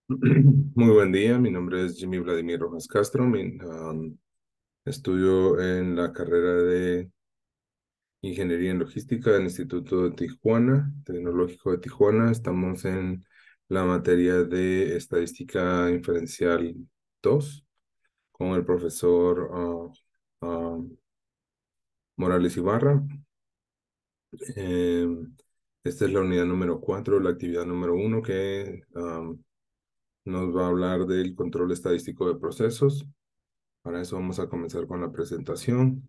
Muy buen día, mi nombre es Jimmy Vladimir Rojas Castro. Estudio en la carrera de Ingeniería en Logística del Instituto de Tijuana, Tecnológico de Tijuana. Estamos en la materia de Estadística Inferencial 2 con el profesor Morales Ibarra. Esta es la unidad número 4, la actividad número 1 que nos va a hablar del control estadístico de procesos. Para eso vamos a comenzar con la presentación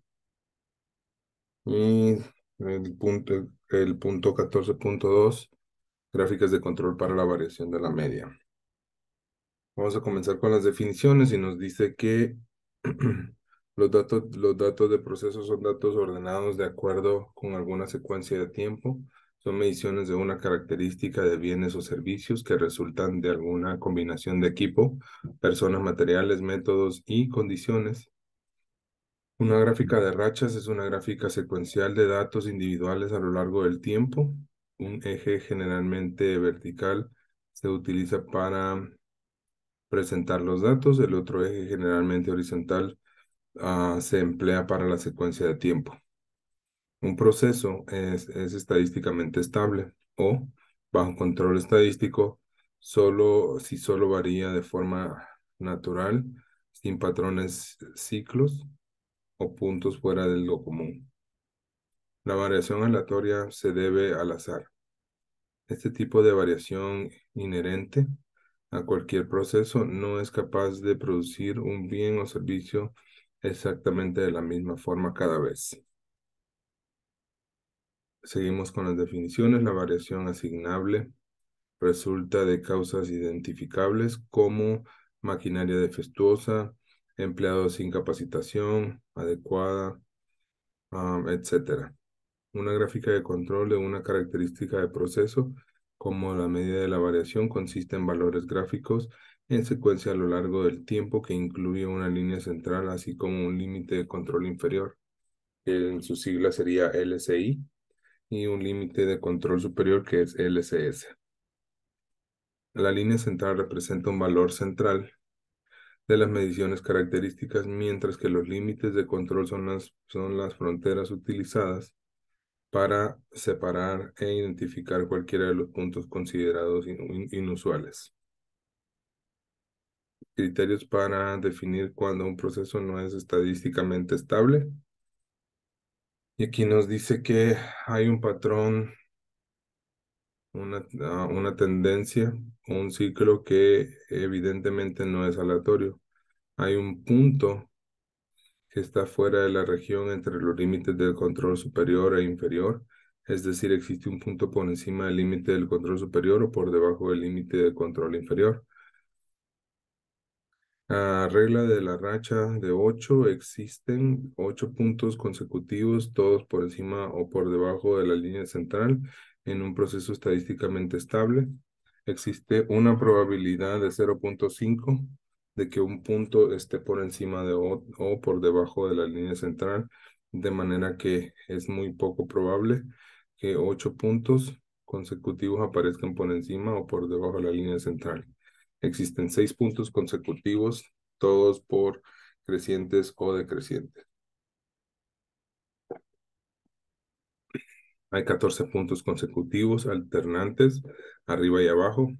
y el punto 14.2, gráficas de control para la variación de la media. Vamos a comenzar con las definiciones y nos dice que los datos de procesos son datos ordenados de acuerdo con alguna secuencia de tiempo. Son mediciones de una característica de bienes o servicios que resultan de alguna combinación de equipo, personas, materiales, métodos y condiciones. Una gráfica de rachas es una gráfica secuencial de datos individuales a lo largo del tiempo. Un eje generalmente vertical se utiliza para presentar los datos. El otro eje generalmente horizontal se emplea para la secuencia de tiempo. Un proceso es estadísticamente estable o bajo control estadístico si solo varía de forma natural, sin patrones ciclos o puntos fuera de lo común. La variación aleatoria se debe al azar. Este tipo de variación inherente a cualquier proceso no es capaz de producir un bien o servicio exactamente de la misma forma cada vez. Seguimos con las definiciones. La variación asignable resulta de causas identificables como maquinaria defectuosa, empleados sin capacitación adecuada, etc. Una gráfica de control de una característica de proceso, como la medida de la variación, consiste en valores gráficos en secuencia a lo largo del tiempo que incluye una línea central, así como un límite de control inferior, que en su sigla sería LCI, y un límite de control superior que es LCS. La línea central representa un valor central de las mediciones características, mientras que los límites de control son las fronteras utilizadas para separar e identificar cualquiera de los puntos considerados inusuales. Criterios para definir cuando un proceso no es estadísticamente estable. Y aquí nos dice que hay un patrón, una tendencia, un ciclo que evidentemente no es aleatorio. Hay un punto que está fuera de la región entre los límites del control superior e inferior, es decir, existe un punto por encima del límite del control superior o por debajo del límite del control inferior. La regla de la racha de 8, existen 8 puntos consecutivos, todos por encima o por debajo de la línea central, en un proceso estadísticamente estable. Existe una probabilidad de 0.5 de que un punto esté por encima de o por debajo de la línea central, de manera que es muy poco probable que 8 puntos consecutivos aparezcan por encima o por debajo de la línea central. Existen 6 puntos consecutivos, todos por crecientes o decrecientes. Hay 14 puntos consecutivos alternantes, arriba y abajo,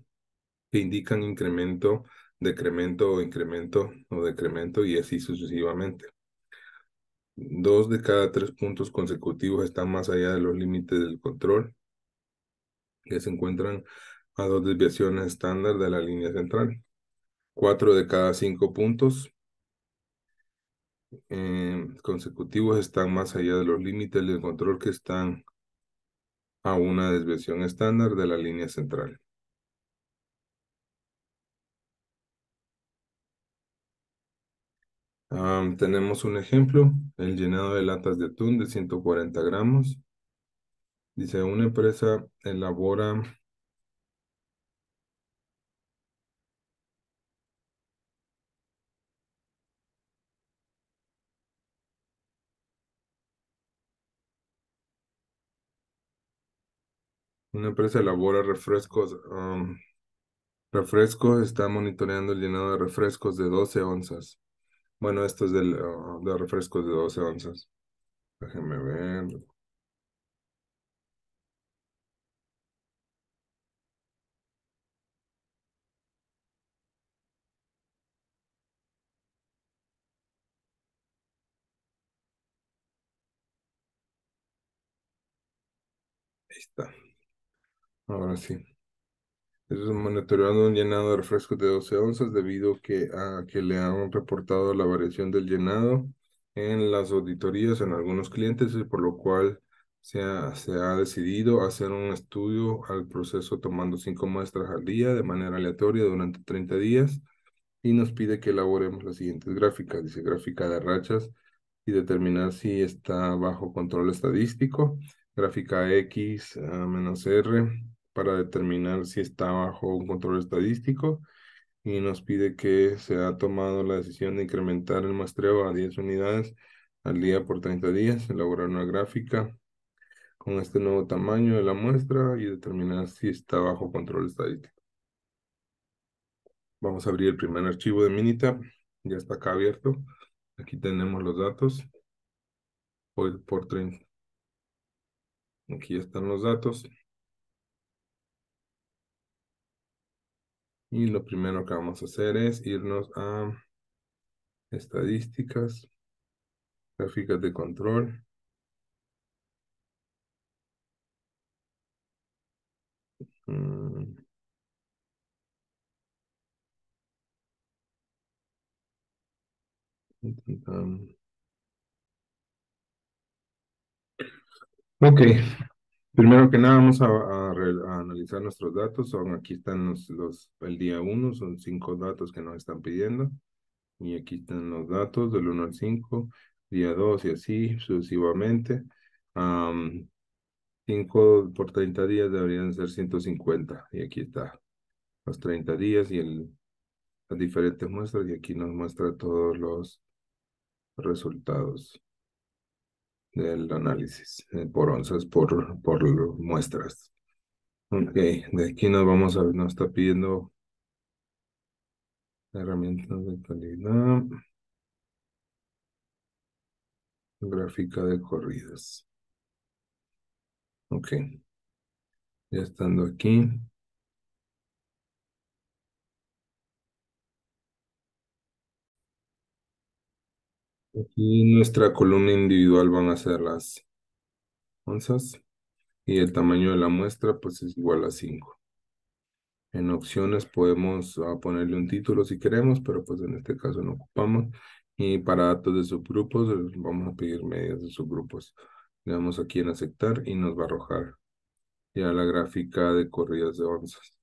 que indican incremento, decremento o incremento o decremento y así sucesivamente. 2 de cada 3 puntos consecutivos están más allá de los límites del control, que se encuentran a 2 desviaciones estándar de la línea central. 4 de cada 5 puntos consecutivos están más allá de los límites del control, que están a una desviación estándar de la línea central. Tenemos un ejemplo, el llenado de latas de atún de 140 gramos. Dice, una empresa elabora refrescos. Refresco está monitoreando el llenado de refrescos de 12 onzas. Bueno, esto es de refrescos de 12 onzas. Déjenme ver. Ahí está. Ahora sí. Es monitoreando un llenado de refrescos de 12 onzas debido a que le han reportado la variación del llenado en las auditorías en algunos clientes y por lo cual se ha decidido hacer un estudio al proceso tomando 5 muestras al día de manera aleatoria durante 30 días y nos pide que elaboremos las siguientes gráficas. Dice gráfica de rachas y determinar si está bajo control estadístico. Gráfica X menos R para determinar si está bajo un control estadístico. Y nos pide que se ha tomado la decisión de incrementar el muestreo a 10 unidades al día por 30 días, elaborar una gráfica con este nuevo tamaño de la muestra y determinar si está bajo control estadístico. Vamos a abrir el primer archivo de Minitab. Ya está acá abierto. Aquí tenemos los datos. Por 30. Aquí están los datos. Y lo primero que vamos a hacer es irnos a estadísticas, gráficas de control. Mm, intentamos. Ok, primero que nada vamos a analizar nuestros datos. Aquí están el día 1, son 5 datos que nos están pidiendo. Y aquí están los datos del 1 al 5, día 2 y así sucesivamente. 5 por 30 días deberían ser 150. Y aquí está los 30 días y las diferentes muestras. Y aquí nos muestra todos los resultados del análisis por onzas, por muestras. Ok, de aquí nos está pidiendo herramientas de calidad, gráfica de corridas. Ok, ya estando aquí. Aquí nuestra columna individual van a ser las onzas y el tamaño de la muestra pues es igual a 5. En opciones podemos ponerle un título si queremos, pero pues en este caso no ocupamos. Y para datos de subgrupos, vamos a pedir medias de subgrupos. Le damos aquí en aceptar y nos va a arrojar ya la gráfica de corridas de onzas.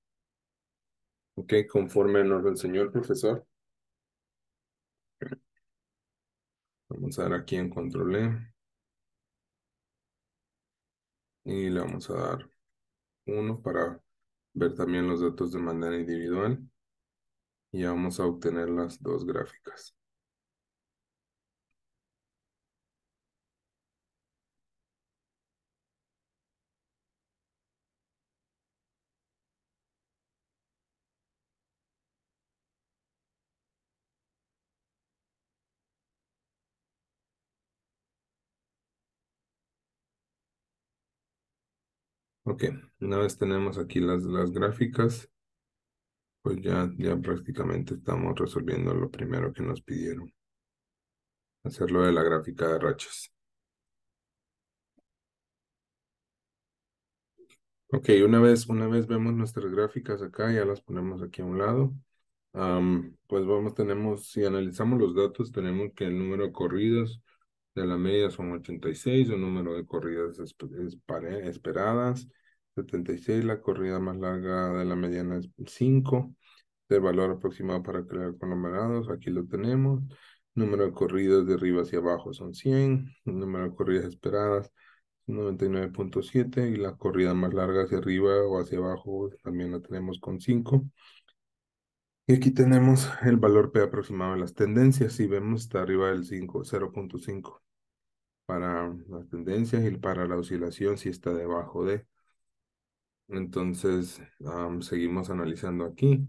Ok, conforme nos lo enseñó el profesor, vamos a dar aquí en control E y le vamos a dar 1 para ver también los datos de manera individual y ya vamos a obtener las dos gráficas. Ok, una vez tenemos aquí las gráficas, pues ya prácticamente estamos resolviendo lo primero que nos pidieron, hacerlo de la gráfica de rachas. Ok, una vez vemos nuestras gráficas acá, ya las ponemos aquí a un lado. Pues si analizamos los datos, tenemos que el número de corridas de la media son 86, el número de corridas esperadas 76, la corrida más larga de la mediana es 5, el valor aproximado para crear conglomerados, aquí lo tenemos, número de corridas de arriba hacia abajo son 100, el número de corridas esperadas 99.7 y la corrida más larga hacia arriba o hacia abajo también la tenemos con 5. Y aquí tenemos el valor P aproximado de las tendencias. Si vemos, está arriba del 0.5 para las tendencias y para la oscilación si está debajo de. Entonces, seguimos analizando aquí.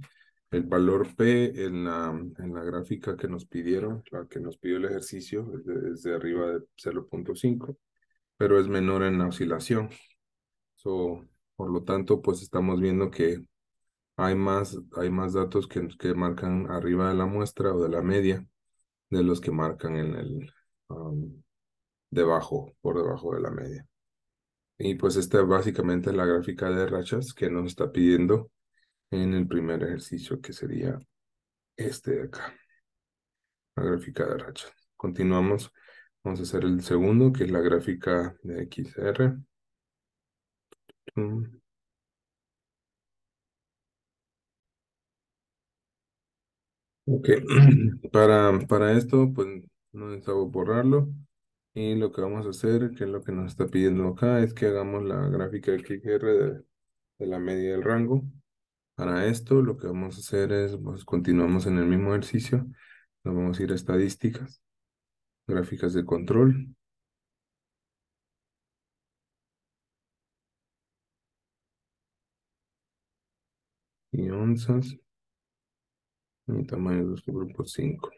El valor P en la gráfica que nos pidieron, la que nos pidió el ejercicio, es de arriba de 0.5, pero es menor en la oscilación. So, por lo tanto, pues estamos viendo que hay más datos que marcan arriba de la muestra o de la media de los que marcan en debajo, por debajo de la media. Y pues esta básicamente es la gráfica de rachas que nos está pidiendo en el primer ejercicio, que sería este de acá, la gráfica de rachas. Continuamos, vamos a hacer el segundo, que es la gráfica de XR. Mm, Ok, para esto, pues no necesitamos borrarlo. Y lo que vamos a hacer, que es lo que nos está pidiendo acá, es que hagamos la gráfica de XR de la media del rango. Para esto, lo que vamos a hacer es, pues continuamos en el mismo ejercicio. Nos vamos a ir a estadísticas, gráficas de control y onzas. Y tamaño de los grupos 5.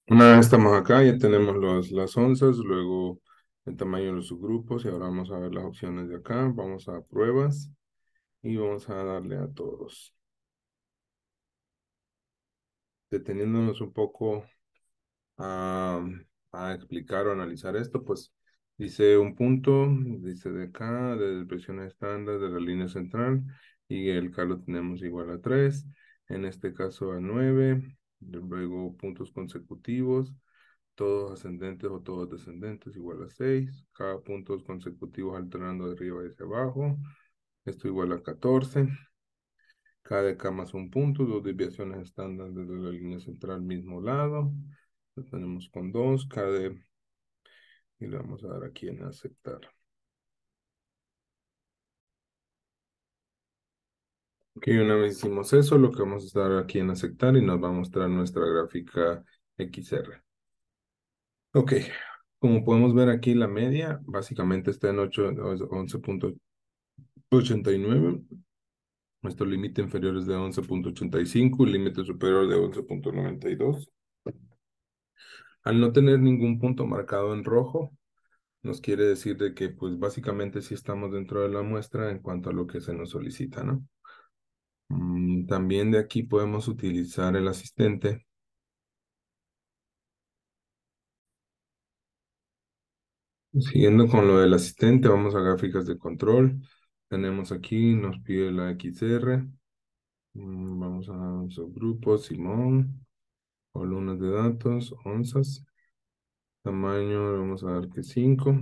Una vez estamos acá, ya tenemos las onzas, luego el tamaño de los subgrupos y ahora vamos a ver las opciones de acá. Vamos a pruebas y vamos a darle a todos. Deteniéndonos un poco a, a explicar o analizar esto, pues dice un punto, dice de acá, de depresión estándar de la línea central, y el K lo tenemos igual a 3, en este caso a 9, luego puntos consecutivos, todos ascendentes o todos descendentes igual a 6, cada puntos consecutivos alternando de arriba y hacia abajo, esto igual a 14, cada de K más un punto, dos desviaciones estándar desde la línea central mismo lado, lo tenemos con 2, cada y le vamos a dar aquí en aceptar. Ok, una vez hicimos eso, lo que vamos a dar aquí en aceptar y nos va a mostrar nuestra gráfica XR. Ok, como podemos ver aquí la media básicamente está en 11.89. Nuestro límite inferior es de 11.85, el límite superior de 11.92. Al no tener ningún punto marcado en rojo, nos quiere decir de que pues básicamente sí estamos dentro de la muestra en cuanto a lo que se nos solicita, ¿no? También de aquí podemos utilizar el asistente. Siguiendo con lo del asistente, vamos a gráficas de control. Tenemos aquí, nos pide la XR. Vamos a subgrupos, Simón, columnas de datos, onzas. Tamaño, le vamos a dar que 5.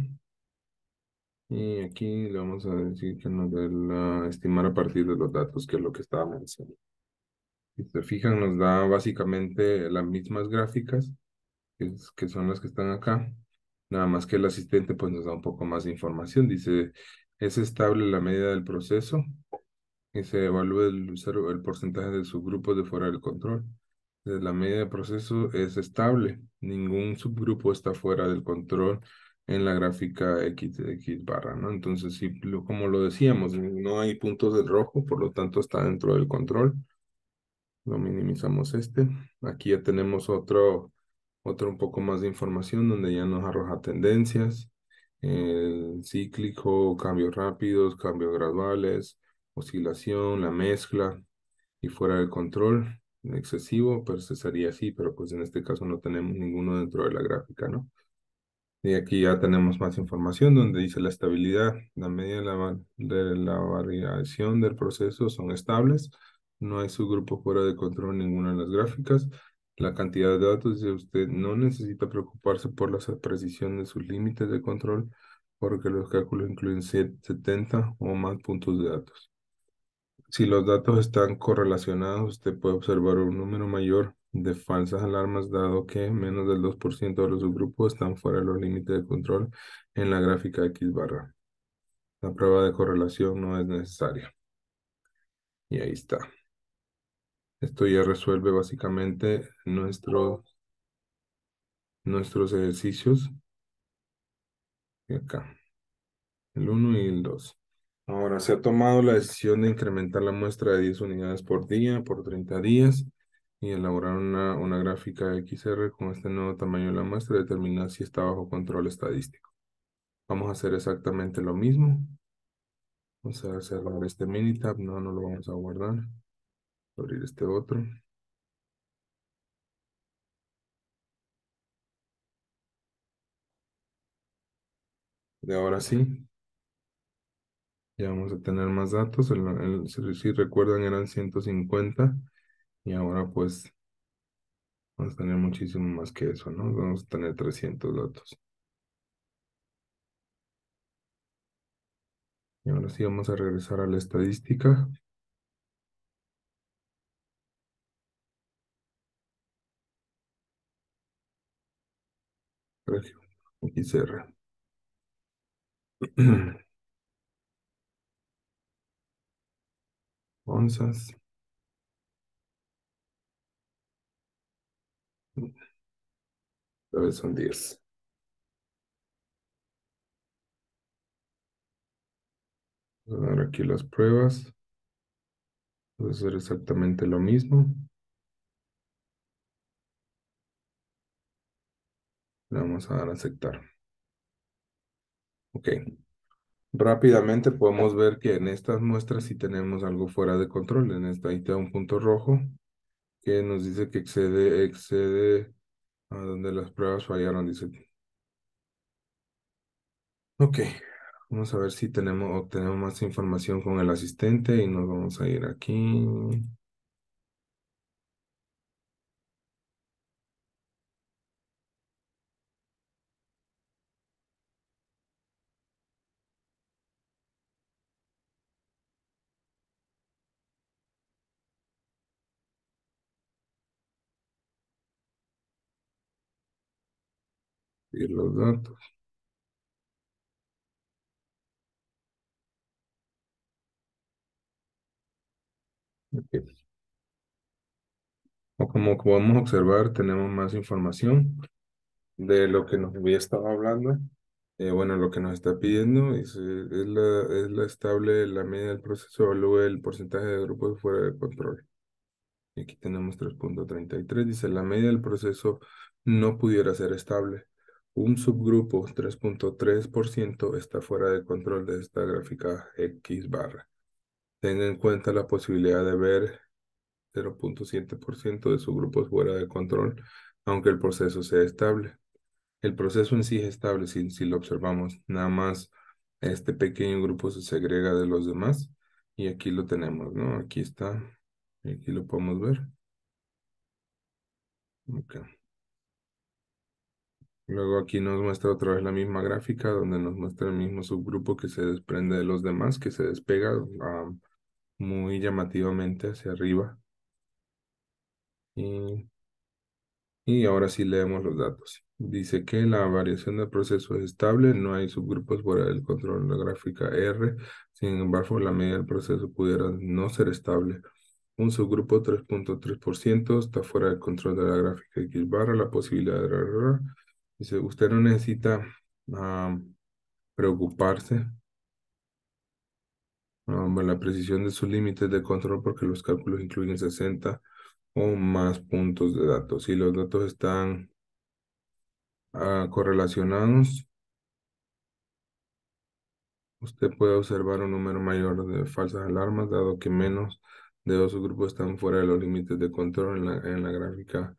Y aquí le vamos a decir que nos dé la estimar a partir de los datos, que es lo que estábamos haciendo. Si se fijan, nos da básicamente las mismas gráficas, que son las que están acá. Nada más que el asistente pues nos da un poco más de información. Dice, es estable la medida del proceso y se evalúa el porcentaje de subgrupos de fuera del control. La medida de proceso es estable. Ningún subgrupo está fuera del control en la gráfica X barra, ¿no? Entonces, sí, como lo decíamos, no hay puntos de rojo, por lo tanto está dentro del control. Lo minimizamos este. Aquí ya tenemos otro un poco más de información donde ya nos arroja tendencias, cíclico, cambios rápidos, cambios graduales, oscilación, la mezcla y fuera de control excesivo, pues sería así, pero pues en este caso no tenemos ninguno dentro de la gráfica, ¿no? Y aquí ya tenemos más información donde dice la estabilidad, la media de la variación del proceso son estables, no hay subgrupo fuera de control en ninguna de las gráficas. La cantidad de datos, dice usted, no necesita preocuparse por la precisión de sus límites de control, porque los cálculos incluyen 70 o más puntos de datos. Si los datos están correlacionados, usted puede observar un número mayor de falsas alarmas, dado que menos del 2% de los subgrupos están fuera de los límites de control en la gráfica X barra. La prueba de correlación no es necesaria. Y ahí está. Esto ya resuelve básicamente nuestros ejercicios. Y acá, el uno y el 2. Ahora se ha tomado la decisión de incrementar la muestra de 10 unidades por día por 30 días y elaborar una gráfica XR con este nuevo tamaño de la muestra y determinar si está bajo control estadístico. Vamos a hacer exactamente lo mismo. Vamos a cerrar este Minitab, no lo vamos a guardar. Abrir este otro. De ahora sí, ya vamos a tener más datos. Si recuerdan eran 150 y ahora pues vamos a tener muchísimo más que eso, ¿no? Vamos a tener 300 datos. Y ahora sí vamos a regresar a la estadística. Regio, XR. Onzas. Esta vez son 10. Voy a dar aquí las pruebas. Voy a hacer exactamente lo mismo. Le vamos a dar a aceptar. Ok. Rápidamente podemos ver que en estas muestras sí tenemos algo fuera de control. En esta ahí está un punto rojo que nos dice que excede a donde las pruebas fallaron, dice. Ok, vamos a ver si obtenemos más información con el asistente y nos vamos a ir aquí. Y los datos. Ok. O como podemos observar, tenemos más información de lo que nos había estado hablando. Bueno, lo que nos está pidiendo es la estable, la media del proceso, luego el porcentaje de grupos fuera de control. Y aquí tenemos 3.33. Dice, la media del proceso no pudiera ser estable. Un subgrupo, 3.3%, está fuera de control de esta gráfica X barra. Tenga en cuenta la posibilidad de ver 0.7% de subgrupos fuera de control, aunque el proceso sea estable. El proceso en sí es estable si lo observamos. Nada más este pequeño grupo se segrega de los demás. Y aquí lo tenemos, ¿no? Aquí está. Y aquí lo podemos ver. Ok. Luego aquí nos muestra otra vez la misma gráfica donde nos muestra el mismo subgrupo que se desprende de los demás, que se despega muy llamativamente hacia arriba. Y Y ahora sí leemos los datos. Dice que la variación del proceso es estable, no hay subgrupos fuera del control de la gráfica R. Sin embargo, la medida del proceso pudiera no ser estable. Un subgrupo 3.3% está fuera del control de la gráfica X barra, la posibilidad de error. Dice, usted no necesita ah, preocuparse por la precisión de sus límites de control porque los cálculos incluyen 60 o más puntos de datos. Si los datos están correlacionados, usted puede observar un número mayor de falsas alarmas, dado que menos de dos grupos están fuera de los límites de control en la gráfica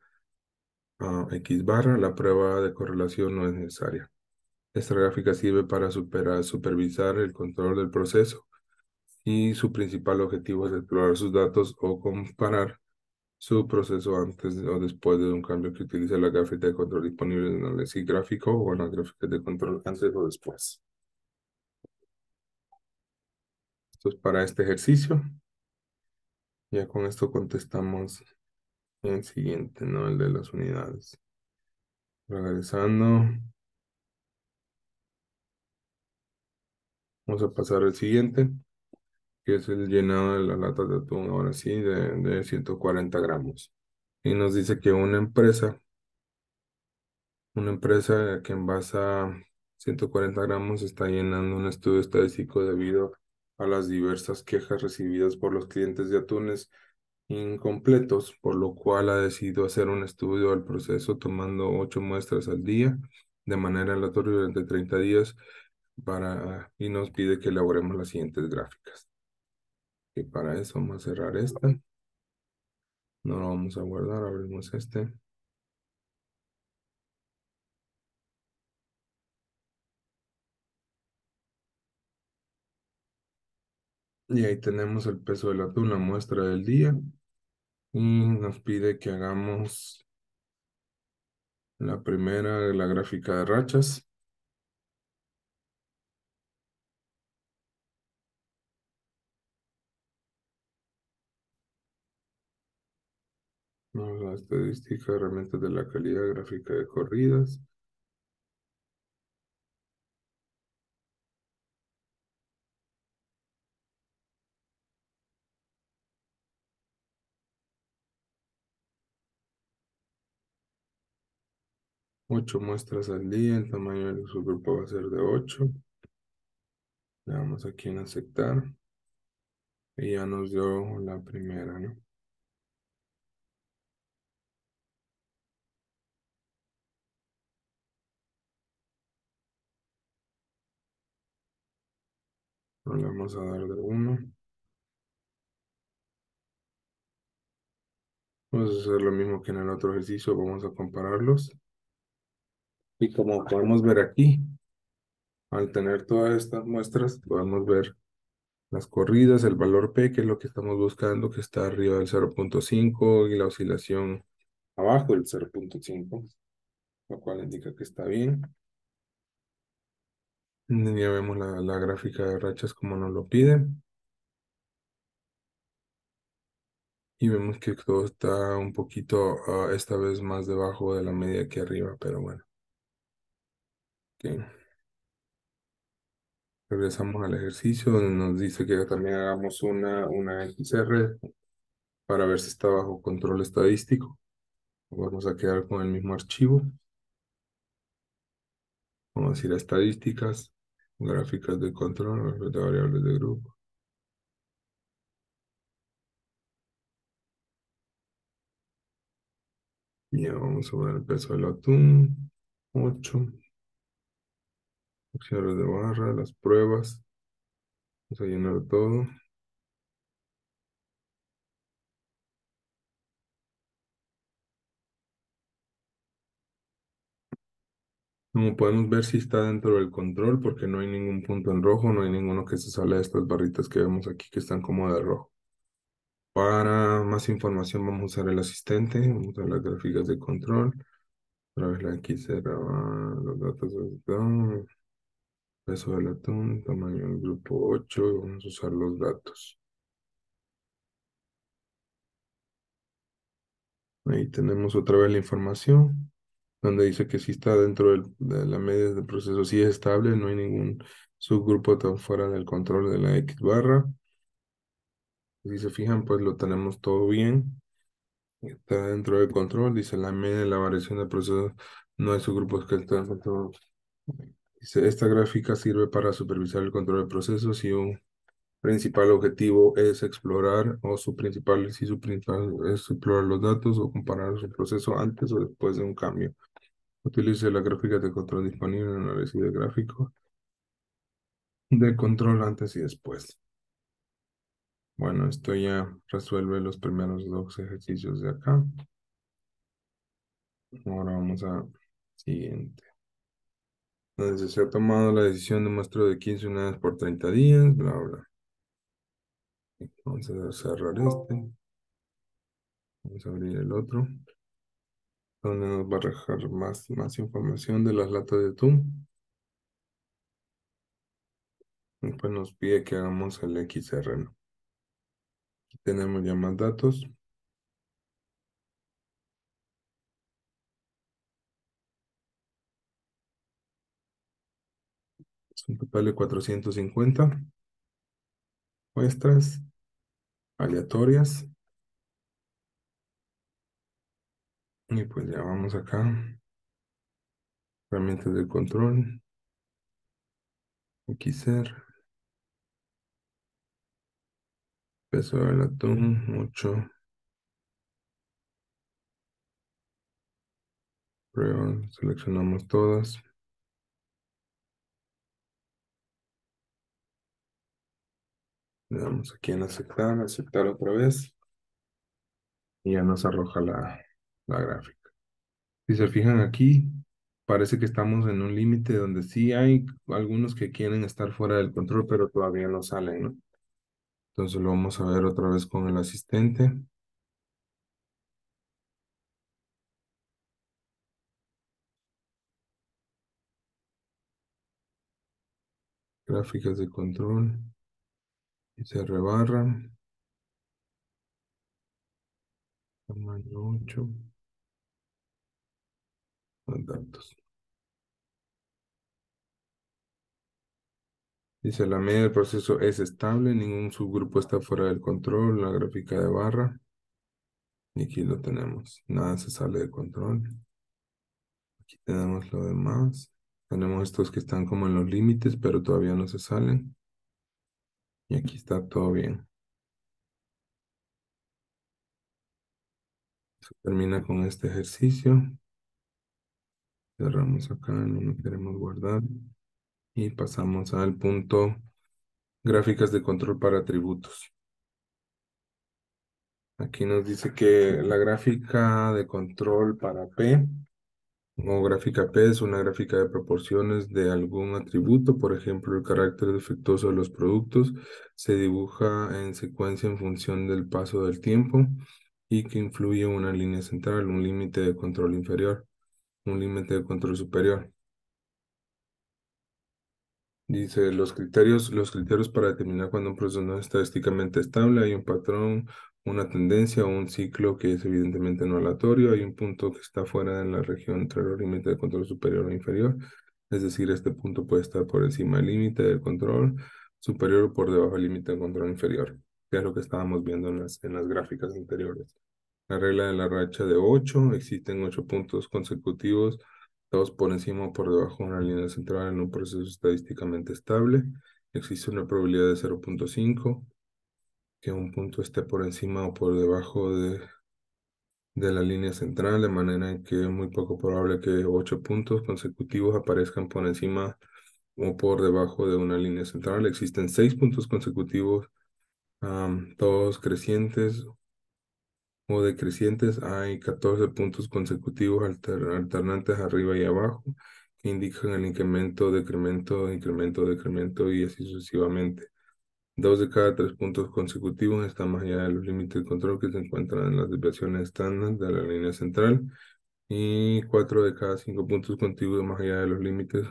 X barra. La prueba de correlación no es necesaria. Esta gráfica sirve para supervisar el control del proceso y su principal objetivo es explorar sus datos o comparar su proceso antes o después de un cambio que utilice la gráfica de control disponible en el análisis gráfico o en las gráficas de control antes o después. Esto es para este ejercicio. Ya con esto contestamos el siguiente, ¿no? El de las unidades. Regresando, vamos a pasar al siguiente. que es el llenado de la lata de atún, ahora sí, de 140 gramos. Y nos dice que una empresa que envasa 140 gramos está llenando un estudio estadístico debido a las diversas quejas recibidas por los clientes de atunes incompletos, por lo cual ha decidido hacer un estudio del proceso tomando 8 muestras al día de manera aleatoria durante 30 días y nos pide que elaboremos las siguientes gráficas. Y para eso vamos a cerrar esta, no lo vamos a guardar, abrimos este. Y ahí tenemos el peso del atún, la muestra del día. Y nos pide que hagamos la primera, la gráfica de rachas. Vamos a la estadística, herramientas de la calidad gráfica de corridas. Ocho muestras al día, el tamaño del subgrupo va a ser de 8. Le damos aquí en aceptar. Y ya nos dio la primera, ¿no? Le vamos a dar de 1. Vamos a hacer lo mismo que en el otro ejercicio, vamos a compararlos. Y como podemos ver aquí, al tener todas estas muestras, podemos ver las corridas, el valor P, que es lo que estamos buscando, que está arriba del 0.5 y la oscilación abajo del 0.5, lo cual indica que está bien. Ya vemos la gráfica de rachas como nos lo pide. Y vemos que todo está un poquito, esta vez más debajo de la media que arriba, pero bueno. Ok. Regresamos al ejercicio donde nos dice que también hagamos una XR para ver si está bajo control estadístico. Vamos a quedar con el mismo archivo. Vamos a ir a estadísticas, gráficas de control, de variables de grupo. Y ya vamos a ver el peso del atún. 8. Opciones de barra, las pruebas. Vamos a llenar todo. Como podemos ver si está dentro del control porque no hay ningún punto en rojo, no hay ninguno que se sale de estas barritas que vemos aquí que están como de rojo. Para más información vamos a usar el asistente, vamos a las gráficas de control. Otra vez la X será los datos del atún, peso del atún, tamaño del grupo 8 y vamos a usar los datos. Ahí tenemos otra vez la información, donde dice que si está dentro de la media del proceso, sí es estable, no hay ningún subgrupo tan fuera del control de la X barra. Si se fijan, pues lo tenemos todo bien. Está dentro del control. Dice la media de la variación del proceso. No hay subgrupos que están dentro. Dice, esta gráfica sirve para supervisar el control de procesos y un principal objetivo es explorar si su principal es explorar los datos o comparar su proceso antes o después de un cambio. Utilice la gráfica de control disponible en el análisis de gráfico de control antes y después. Bueno, esto ya resuelve los primeros dos ejercicios de acá. Ahora vamos a siguiente. Donde se ha tomado la decisión de muestreo de 15 unidades por 30 días, bla, bla. Vamos a cerrar este. Vamos a abrir el otro. Donde nos va a arrojar más información de las latas de atún. Después nos pide que hagamos el XR, ¿no? Aquí tenemos ya más datos. Es un total de 450. muestras aleatorias. Y pues ya vamos acá. Herramientas de control. XR. Peso del atún, 8. Prueba, seleccionamos todas. Le damos aquí en aceptar, aceptar otra vez. Y ya nos arroja la gráfica. Si se fijan aquí, parece que estamos en un límite donde sí hay algunos que quieren estar fuera del control, pero todavía no salen, ¿no? Entonces lo vamos a ver otra vez con el asistente. Gráficas de control. Y se rebarra. Tamaño 8. Los datos. Dice, la media del proceso es estable, ningún subgrupo está fuera del control, la gráfica de barra. Y aquí lo tenemos, nada se sale de control. Aquí tenemos lo demás. Tenemos estos que están como en los límites, pero todavía no se salen. Y aquí está todo bien. Se termina con este ejercicio. Cerramos acá, no lo queremos guardar. Y pasamos al punto gráficas de control para atributos. Aquí nos dice que la gráfica de control para P o gráfica P es una gráfica de proporciones de algún atributo, por ejemplo, el carácter defectuoso de los productos se dibuja en secuencia en función del paso del tiempo y que influye en una línea central, un límite de control inferior, un límite de control superior. Dice, los criterios para determinar cuando un proceso no es estadísticamente estable, hay un patrón, una tendencia o un ciclo que es evidentemente no aleatorio, hay un punto que está fuera de la región entre los límites de control superior o inferior, es decir, este punto puede estar por encima del límite del control superior o por debajo del límite de control inferior, que es lo que estábamos viendo en las gráficas anteriores. La regla de la racha de 8, existen 8 puntos consecutivos, todos por encima o por debajo de una línea central en un proceso estadísticamente estable. Existe una probabilidad de 0.5, que un punto esté por encima o por debajo de la línea central, de manera que es muy poco probable que 8 puntos consecutivos aparezcan por encima o por debajo de una línea central. Existen 6 puntos consecutivos, todos crecientes o decrecientes, hay 14 puntos consecutivos alternantes arriba y abajo que indican el incremento, decremento, incremento, decremento y así sucesivamente. 2 de cada 3 puntos consecutivos están más allá de los límites de control que se encuentran en las desviaciones estándar de la línea central y 4 de cada 5 puntos consecutivos más allá de los límites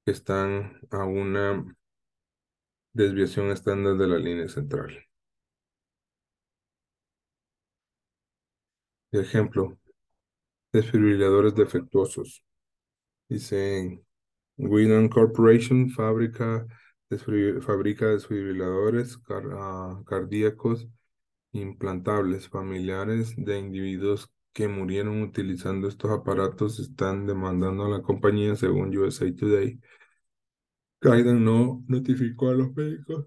que están a una desviación estándar de la línea central. Ejemplo, desfibriladores defectuosos. Dice Wheaton Corporation fabrica desfibriladores cardíacos implantables familiares de individuos que murieron utilizando estos aparatos están demandando a la compañía, según USA Today. Kaidan no notificó a los médicos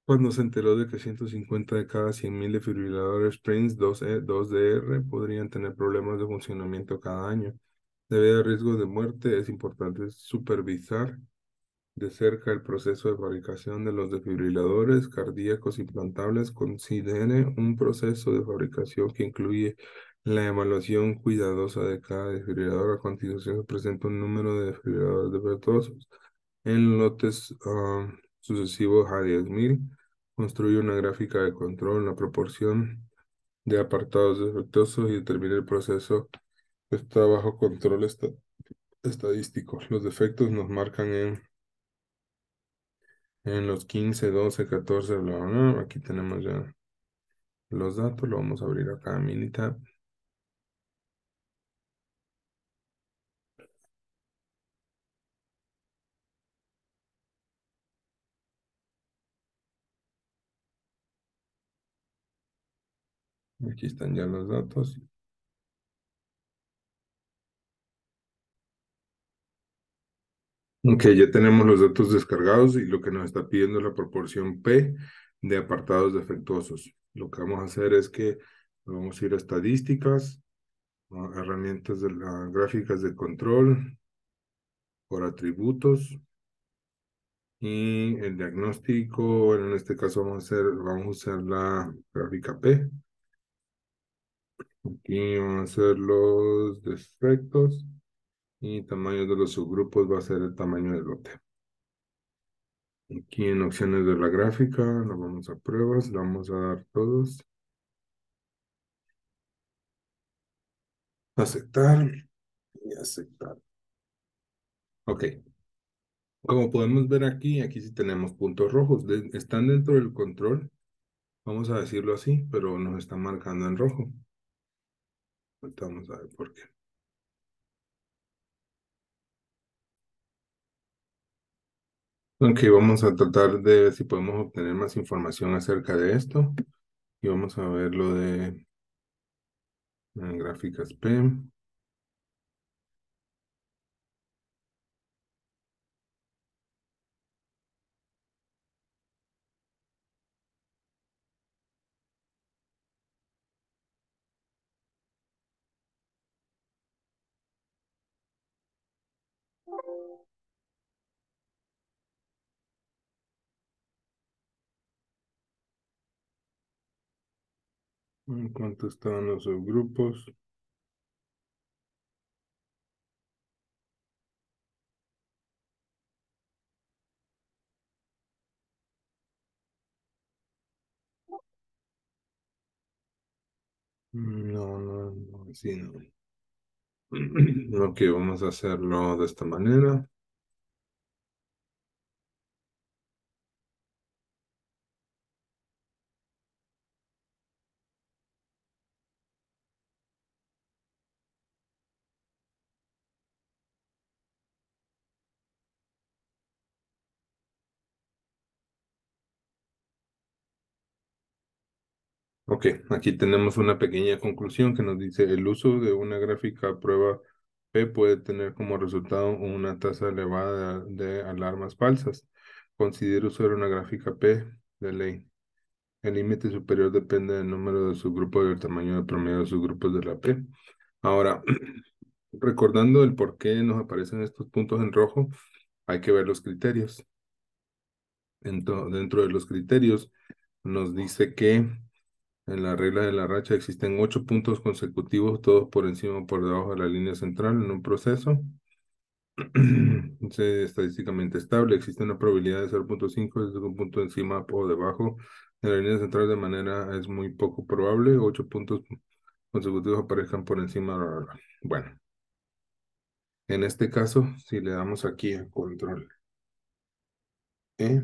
cuando se enteró de que 150 de cada 100.000 desfibriladores Prince 2DR podrían tener problemas de funcionamiento cada año. Debido a riesgos de muerte, es importante supervisar de cerca el proceso de fabricación de los desfibriladores cardíacos implantables. Considere un proceso de fabricación que incluye la evaluación cuidadosa de cada desfibrilador. A continuación se presenta un número de desfibriladores defectuosos en lotes sucesivos a 10.000. Construye una gráfica de control, la proporción de apartados defectuosos y determina el proceso que está bajo control estadístico. Los defectos nos marcan en los 15, 12, 14, bla, bla, bla. Aquí tenemos ya los datos. Lo vamos a abrir acá en Minitab. Aquí están ya los datos. Ok, ya tenemos los datos descargados y lo que nos está pidiendo es la proporción P de apartados defectuosos. Lo que vamos a hacer es que vamos a ir a estadísticas, a herramientas de las gráficas de control, por atributos y el diagnóstico. Bueno, en este caso vamos a usar la gráfica P. Aquí vamos a hacer los defectos y tamaño de los subgrupos va a ser el tamaño del lote. Aquí en opciones de la gráfica, nos vamos a pruebas, le vamos a dar todos. Aceptar y aceptar. Ok. Como podemos ver aquí, aquí sí tenemos puntos rojos. Están dentro del control, vamos a decirlo así, pero nos están marcando en rojo. Ahorita vamos a ver por qué. Ok, vamos a tratar de ver si podemos obtener más información acerca de esto. Y vamos a ver lo de gráficas P. ¿En cuánto estaban los subgrupos? No, no, no, sí, no. Ok, vamos a hacerlo de esta manera. Ok, aquí tenemos una pequeña conclusión que nos dice el uso de una gráfica prueba P puede tener como resultado una tasa elevada de alarmas falsas. Considere usar una gráfica P de ley. El límite superior depende del número de subgrupos y del tamaño de promedio de subgrupos de la P. Ahora, recordando el por qué nos aparecen estos puntos en rojo, hay que ver los criterios. Dentro de los criterios nos dice que en la regla de la racha existen 8 puntos consecutivos, todos por encima o por debajo de la línea central en un proceso. Es estadísticamente estable, existe una probabilidad de 0,5, es un punto encima o debajo de la línea central de manera es muy poco probable. 8 puntos consecutivos aparezcan por encima. Bla, bla, bla. Bueno, en este caso, si le damos aquí a control E,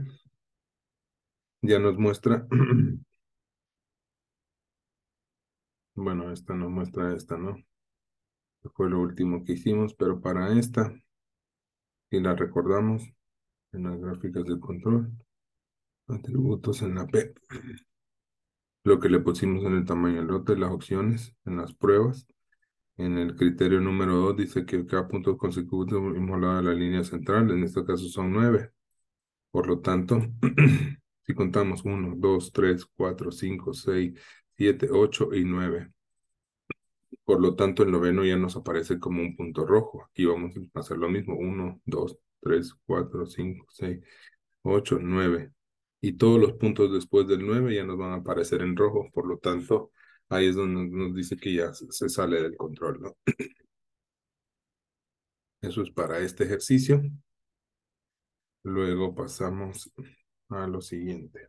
ya nos muestra, bueno, esta nos muestra esta, ¿no? Fue lo último que hicimos, pero para esta, si la recordamos en las gráficas de control, atributos en la P, lo que le pusimos en el tamaño del lote, las opciones, en las pruebas. En el criterio número 2 dice que cada punto consecutivo mismo lado de la línea central, en este caso son 9. Por lo tanto, si contamos 1, 2, 3, 4, 5, 6, 7, 8 y 9. Por lo tanto, el noveno ya nos aparece como un punto rojo. Aquí vamos a hacer lo mismo. 1, 2, 3, 4, 5, 6, 8, 9. Y todos los puntos después del 9 ya nos van a aparecer en rojo. Por lo tanto, ahí es donde nos dice que ya se sale del control, ¿no? Eso es para este ejercicio. Luego pasamos a lo siguiente,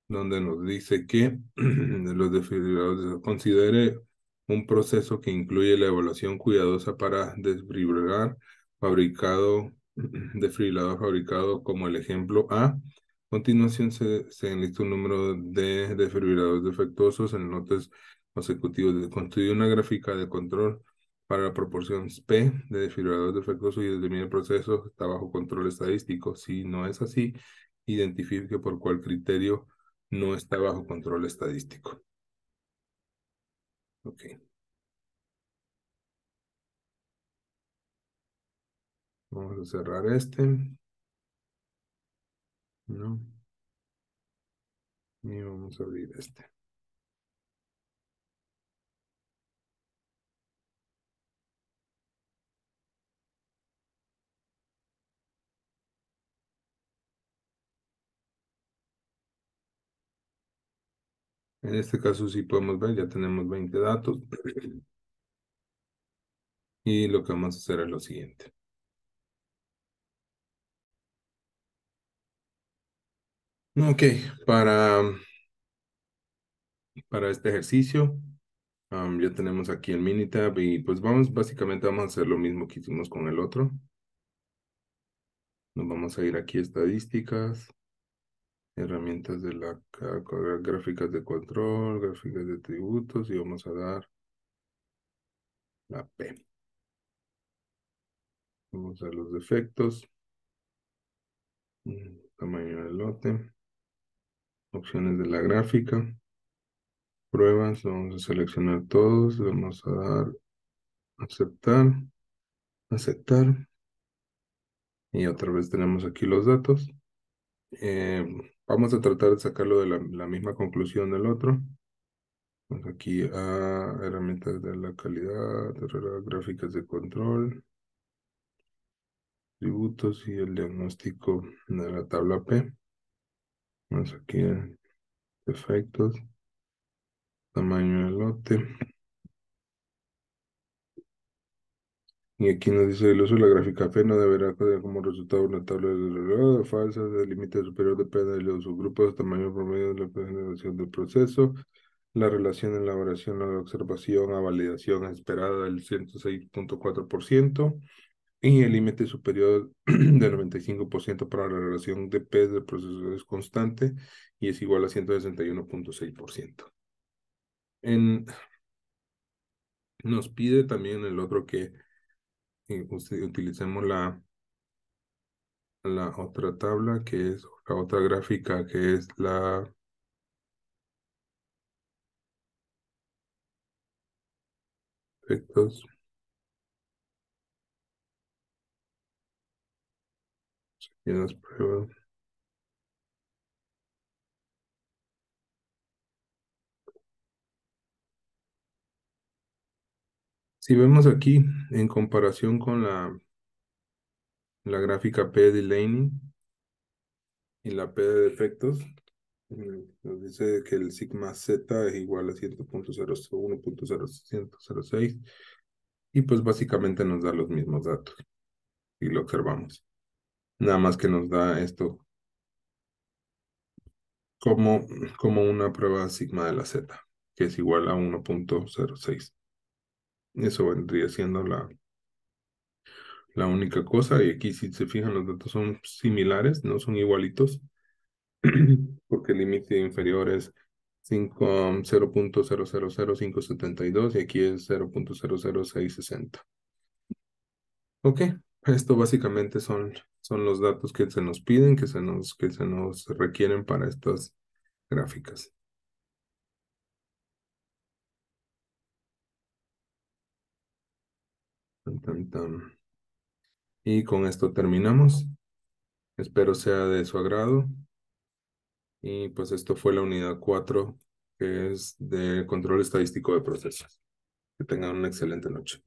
donde nos dice que los desfibriladores considere un proceso que incluye la evaluación cuidadosa para desfibrilar fabricado, desfibrilador fabricado como el ejemplo A. A continuación se enlista un número de desfibriladores defectuosos en lotes consecutivos. Construye una gráfica de control para la proporción P de desfibriladores defectuosos y determina el proceso está bajo control estadístico. Si no es así, identifique por cuál criterio no está bajo control estadístico. Ok, vamos a cerrar este. No, y vamos a abrir este. En este caso sí podemos ver, ya tenemos 20 datos. Y lo que vamos a hacer es lo siguiente. Ok, para, para este ejercicio, ya tenemos aquí el Minitab y pues básicamente vamos a hacer lo mismo que hicimos con el otro. Nos vamos a ir aquí a estadísticas, herramientas de gráficas de control, gráficas de tributos y vamos a dar la P. Vamos a los defectos, tamaño del lote, opciones de la gráfica, pruebas, vamos a seleccionar todos, vamos a dar aceptar, aceptar y otra vez tenemos aquí los datos. Vamos a tratar de sacarlo de la misma conclusión del otro. Vamos aquí a herramientas de la calidad, gráficas de control, tributos y el diagnóstico de la tabla P. Vamos aquí a efectos, tamaño del lote. Y aquí nos dice el uso de la gráfica P no deberá tener como resultado una tabla de falsa del límite superior depende de los subgrupos, tamaño promedio de la generación del proceso, la relación en elaboración a la observación a validación esperada del 106.4%. Y el límite superior del 95% para la relación de P del proceso es constante y es igual a 161.6%. Nos pide también el otro que utilicemos la otra tabla, que es la otra gráfica, que es la efectos y las pruebas. Si vemos aquí, en comparación con la gráfica P de Laney y la P de defectos, nos dice que el sigma z es igual a 100.001.006 y pues básicamente nos da los mismos datos y lo observamos. Nada más que nos da esto como, como una prueba sigma de la z, que es igual a 1.06. Eso vendría siendo la única cosa. Y aquí si se fijan los datos son similares, no son igualitos, porque el límite inferior es 0.000572 y aquí es 0.00660. Ok, esto básicamente son los datos que se nos piden, que se nos requieren para estas gráficas. Tan, tan, tan. Y con esto terminamos. Espero sea de su agrado. Y pues esto fue la unidad 4, que es de control estadístico de procesos. Que tengan una excelente noche.